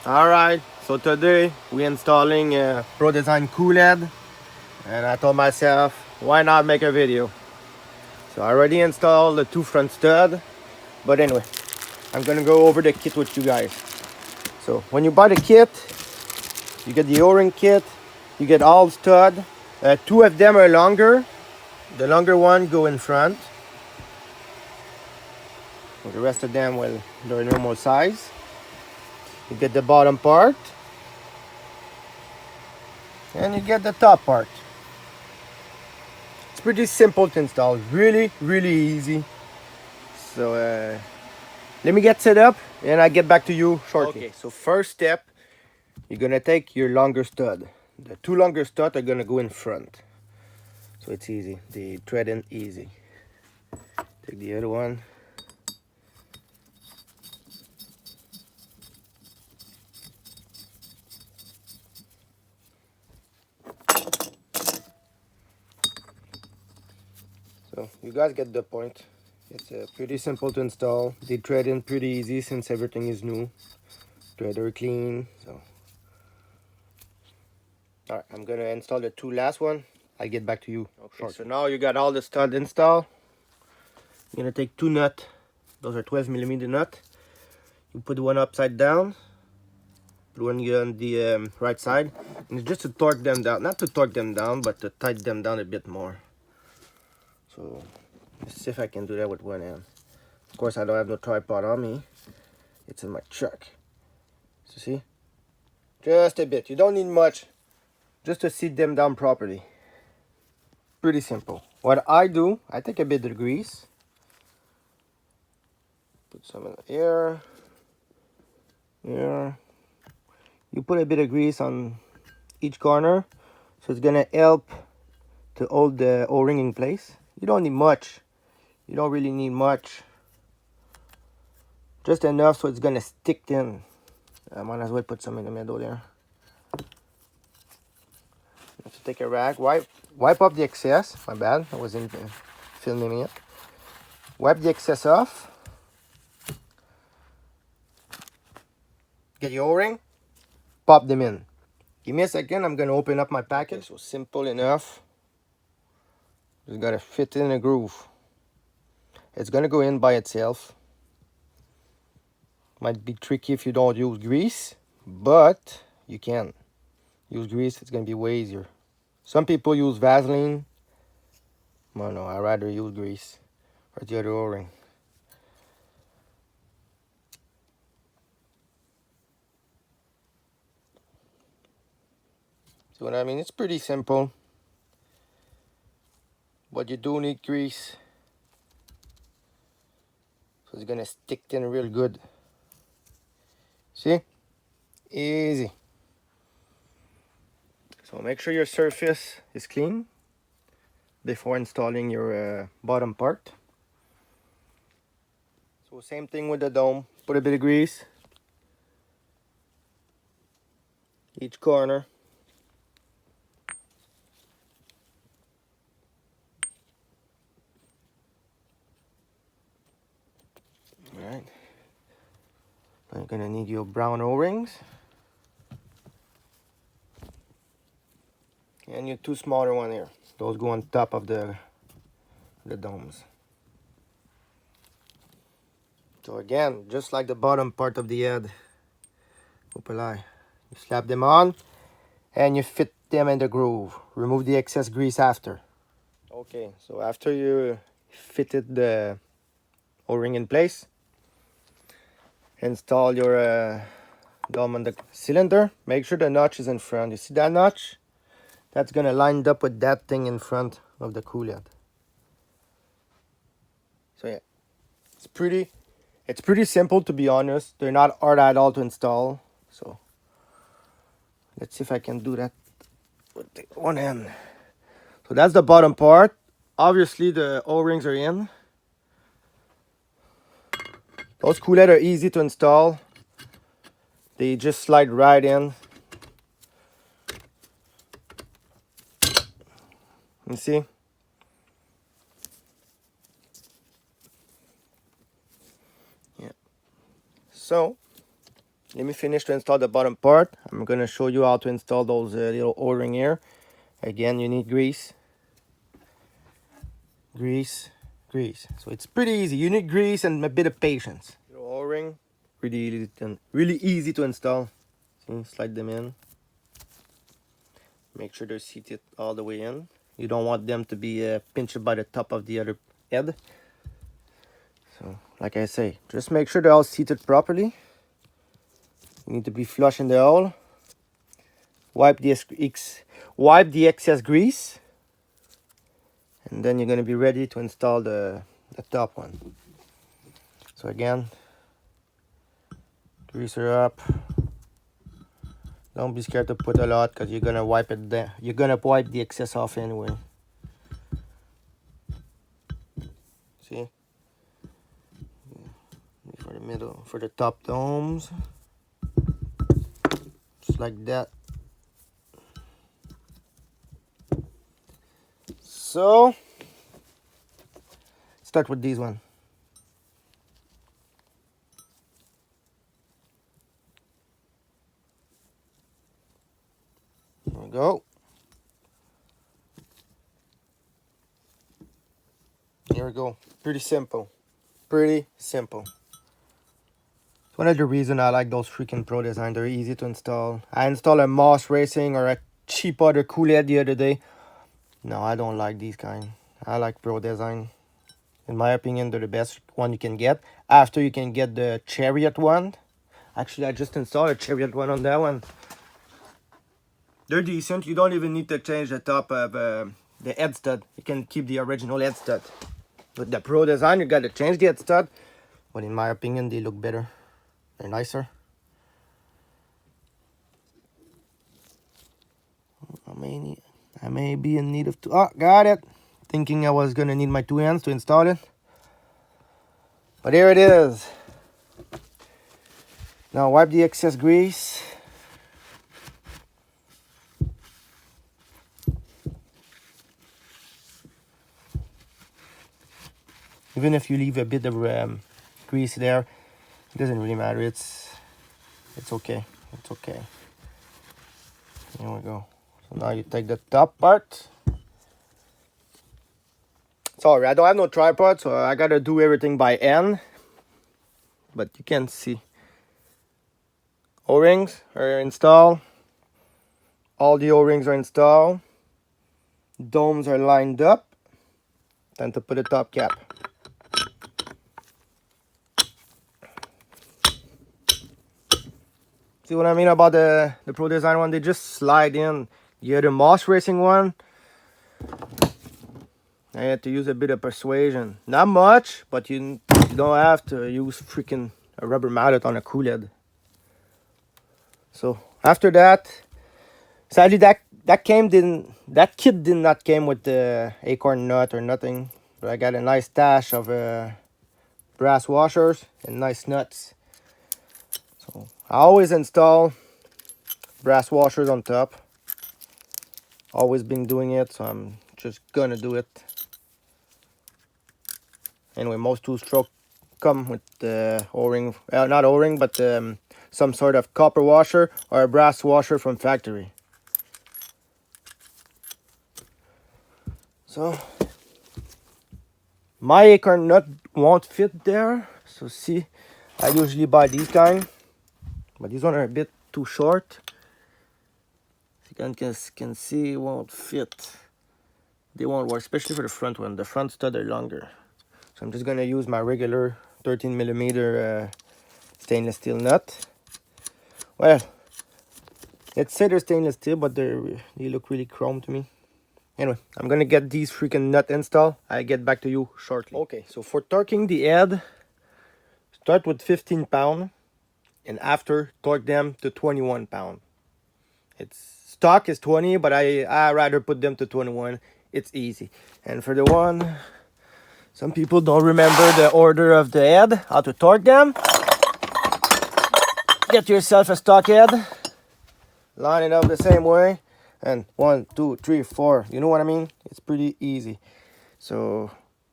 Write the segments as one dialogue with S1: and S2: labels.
S1: Alright, so today we're installing a Pro Design QLED, and I told myself, why not make a video? So I already installed the two front stud, but anyway, I'm gonna go over the kit with you guys. So when you buy the kit, you get the O-ring kit, you get all stud. Two of them are longer. The longer one go in front. So the rest of them, well, they're normal size. You get the bottom part, and you get the top part. It's pretty simple to install, really easy. So let me get set up and I'll get back to you shortly. Okay, so first step, you're gonna take your longer stud. The two longer studs are gonna go in front. So it's easy, they thread in easy. Take the other one. So you guys get the point. It's pretty simple to install. They thread in pretty easy since everything is new. Thread are clean. So alright, I'm gonna install the two last one. I'll get back to you shortly. So now you got all the stud installed. You're gonna take two nuts. Those are 12mm nut. You put one upside down, put one on the right side, and it's just to torque them down. Not to torque them down, but to tighten them down a bit more. So let's see if I can do that with one hand. Of course, I don't have no tripod on me. It's in my truck. So see, just a bit. You don't need much, just to seat them down properly. Pretty simple. What I do, I take a bit of grease, put some in the air. Here, you put a bit of grease on each corner, so it's gonna help to hold the O-ring in place. You don't need much. You don't really need much. Just enough so it's gonna stick in. I might as well put some in the middle there. You have to take a rag, wipe up the excess. My bad, I wasn't filming it. Wipe the excess off. Get your O-ring, pop them in. Give me a second, I'm gonna open up my package. Okay, so simple enough. Just gotta fit in a groove. It's gonna go in by itself. Might be tricky if you don't use grease, but you can use grease. It's gonna be way easier. Some people use Vaseline. No, I'd rather use grease or the other O-ring. See what I mean? It's pretty simple, but you do need grease, so it's gonna stick in real good. See? Easy. So make sure your surface is clean before installing your bottom part. So same thing with the dome. Put a bit of grease each corner. Alright. Now you're gonna need your brown O-rings. And your two smaller one here. Those go on top of the domes. So again, just like the bottom part of the head, you slap them on and you fit them in the groove. Remove the excess grease after. Okay, so after you fitted the O-ring in place, install your dome on the cylinder. Make sure the notch is in front. You see that notch? That's gonna line up with that thing in front of the QLED. So yeah, it's pretty simple, to be honest. They're not hard at all to install. So let's see if I can do that with the one hand. So that's the bottom part. Obviously the O-rings are in. Those QLED are easy to install. They just slide right in. You see? Yeah. So let me finish to install the bottom part. I'm gonna show you how to install those little O-ring here. Again, you need grease, grease, grease. So it's pretty easy. You need grease and a bit of patience. Little O-ring, really easy to install. See, slide them in. Make sure they're seated all the way in. You don't want them to be pinched by the top of the other head. So, like I say, just make sure they're all seated properly. You need to be flush in the hole. Wipe the excess grease. And then you're going to be ready to install the top one. So again, grease her up. Don't be scared to put a lot because you're gonna wipe it there. You're gonna wipe the excess off anyway. See? For the middle, for the top domes. Just like that. So, start with these one. There we go. Here we go. Pretty simple. Pretty simple. It's one of the reasons I like those freaking Pro Design. They're easy to install. I installed a Moss Racing or a cheap other cool head the other day. No, I don't like these kind. I like Pro Design. In my opinion, they're the best one you can get. After you can get the Chariot one. Actually, I just installed a Chariot one on that one. They're decent. You don't even need to change the top of the head stud. You can keep the original head stud. With the Pro Design, you got to change the head stud. But in my opinion, they look better. They're nicer. I may be in need of two. Oh, got it. Thinking I was going to need my 2 hands to install it. But here it is. Now wipe the excess grease. Even if you leave a bit of grease there, it doesn't really matter. It's okay. It's okay. Here we go. So now you take the top part. Sorry, I don't have no tripod, so I gotta do everything by hand. But you can see. O-rings are installed. All the O-rings are installed. Domes are lined up. Time to put a top cap. See what I mean about the Pro Design one? They just slide in. The other Moss Racing one, I had to use a bit of persuasion. Not much, but you don't have to use freaking a rubber mallet on a cool head. So after that, sadly that kit did not came with the acorn nut or nothing. But I got a nice stash of brass washers and nice nuts. So I always install brass washers on top. Always been doing it, so I'm just gonna do it. Anyway, most two-stroke come with the O-ring, not O-ring, but some sort of copper washer or a brass washer from factory. So my acorn nut won't fit there. So see, I usually buy these kind, but these ones are a bit too short. You can see, it won't fit. They won't work, especially for the front one. The front stud are longer. So I'm just gonna use my regular 13mm stainless steel nut. Well, let's say they're stainless steel, but they look really chrome to me. Anyway, I'm gonna get these freaking nut installed. I'll get back to you shortly. Okay, so for torquing the head, start with 15 pound, and after torque them to 21 pound. It's stock is 20, but I rather put them to 21. It's easy. And for the one, some people don't remember the order of the head, how to torque them. Get yourself a stock head, line it up the same way, and 1, 2, 3, 4. You know what I mean? It's pretty easy. So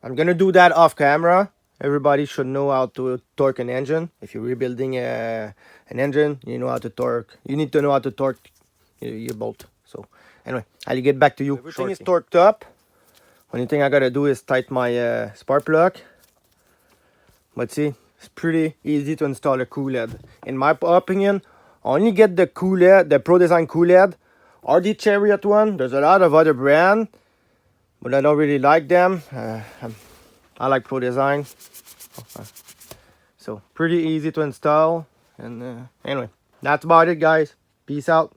S1: I'm gonna do that off camera. Everybody should know how to torque an engine. If you're rebuilding an engine, you know how to torque. You need to know how to torque your bolt. So anyway, I'll get back to you. Everything is torqued up. Only thing I gotta do is tighten my spark plug. But see, it's pretty easy to install a cool head. In my opinion, only get the cool head, the Pro Design cool head, or the Chariot one. There's a lot of other brands, but I don't really like them. I like Pro Design. So pretty easy to install. And anyway, that's about it, guys. Peace out.